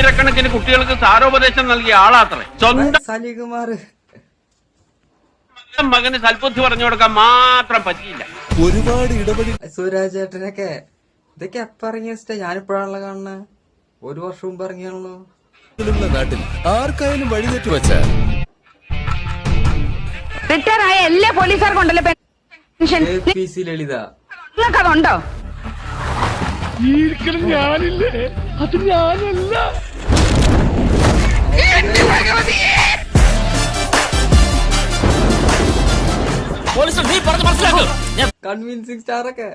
ആയിരക്കണക്കിന് കുട്ടികൾക്ക് സാരോപദേശം നൽകിയ ആളാത്രേ. സ്വന്തം സലികുമാർ മകന് സൽബുദ്ധി പറഞ്ഞു കൊടുക്കാൻ മാത്രം പറ്റിയില്ല. ഒരുപാട് ഇടപെടി സുരാജ് ചേട്ടനൊക്കെ ഇതൊക്കെ എപ്പ ഇറങ്ങിയ ഞാനിപ്പോഴാണല്ലോ കാണുന്നത്. 1 വർഷം മുമ്പ് ഇറങ്ങിയാണല്ലോ. നാട്ടിൽ ആർക്കായാലും വഴിതെറ്റു വെച്ച റിട്ടയർ ആയ എല്ലാ പോലീസുകാർക്കും ഉണ്ടല്ലോ പെൻഷൻ. PC ലളിത നിങ്ങൾക്ക് അതുണ്ടോ? ഞാനില്ലേ? അത് ഞാനല്ല. കൺവിൻസിങ് സ്റ്റാർ ഒക്കെ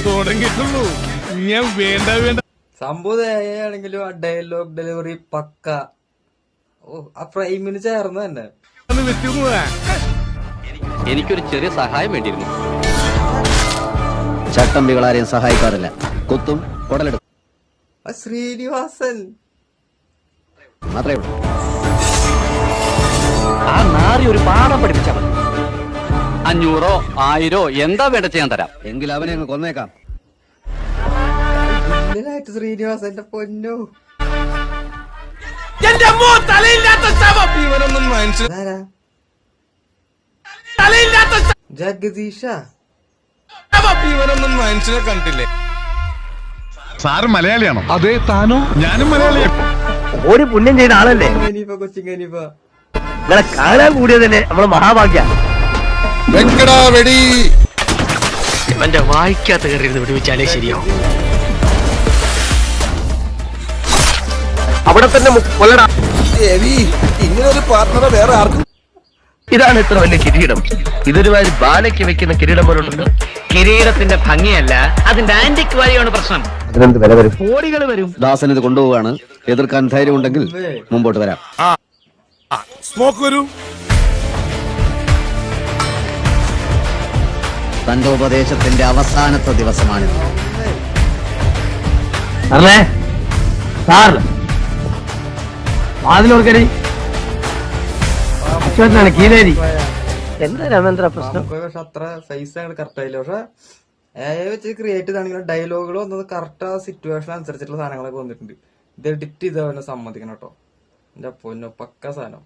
തുടങ്ങിയിട്ടുള്ളൂ. ഞാൻ വേണ്ട വേണ്ട സംഭവമാണെങ്കിലും ആ ഡയലോഗ് ഡെലിവറി പക്ക. ആ ഫ്രെയിമിന് ചേർന്ന് തന്നെ. എനിക്കൊരു ചെറിയ സഹായം വേണ്ടിയിരുന്നു. ചട്ടമ്പികളാരെയും സഹായിക്കാറില്ല. കൊത്തും കുടലെടുക്കും. ശ്രീനിവാസൻ മാത്രമേ ഉള്ളൂ. ആ നാറി ഒരു പാഠം പഠിപ്പിച്ചാൽ മതി. 500 1000 എന്താ വേണ്ട ചെയ്യാൻ തരാം. എങ്കിൽ അവനെ അങ്ങ് കൊന്നേക്കാം. ഇതിനായിട്ട് ശ്രീനിവാസന്റെ പൊന്നു ഇവരൊന്നും മനസ്സിൽ ജഗദീഷ ഇവരൊന്നും മനുഷ്യനെ കണ്ടില്ലേ? സാറ് മലയാളിയാണോ? അതെ. താനോ? ഞാനും മലയാളിയാണ്. ഒരു പുണ്യം ചെയ്ത ആളല്ലേ കൊച്ചിങ്ങനിപ്പ നിങ്ങളെ കാണാൻ കൂടിയതല്ലേ നമ്മളെ മഹാഭാഗ്യ. വെടി ഇവന്റെ വായിക്കാത്ത കയറിയിരുന്ന് വിടുവിച്ചാലേ ശരിയാവും. അവിടെ തന്നെ കൊല്ലടാ. ഇങ്ങനെ ഒരു പാർട്ണറെ വേറെ ആർക്കും. ഇതാണ് ഇത്ര വലിയ കിരീടം. ഇതൊരുമാതിരി ബാലയ്ക്ക് വെക്കുന്ന കിരീടം പോലുണ്ടല്ലോ. കിരീടത്തിന്റെ ഭംഗിയല്ല, അതിന്റെ ആന്റിക് വാല്യൂയാണ് പ്രശ്നം. അതിനെന്ത് വില വരും? കോടികൾ വരും. ദാസൻ ഇത് കൊണ്ടുപോവാണ്. എതിർക്കാൻ ധൈര്യമുണ്ടെങ്കിൽ മുമ്പോട്ട് വരാം. സ്മോക്ക് വരൂ. തന്റെ ഉപദേശത്തിന്റെ അവസാനത്തെ ദിവസമാണിത്. വാതിലോർക്കരി കീലേരി. എന്താ രാമേന്ദ്ര പ്രശ്നം? പക്ഷെ അത്ര സൈസ് കറക്റ്റ് ആയില്ല. പക്ഷെ വെച്ച് ക്രിയേറ്റ് ചെയ്താണെങ്കിലും ഡയലോഗുകൾ വന്നത് കറക്റ്റ് ആ സിറ്റുവേഷൻ അനുസരിച്ചിട്ടുള്ള സാധനങ്ങളൊക്കെ വന്നിട്ടുണ്ട്. ഇത് എഡിറ്റ് ചെയ്തവനെ സമ്മതിക്കണം കേട്ടോ. എന്റെ പൊന്നോ പക്ക സാധനം.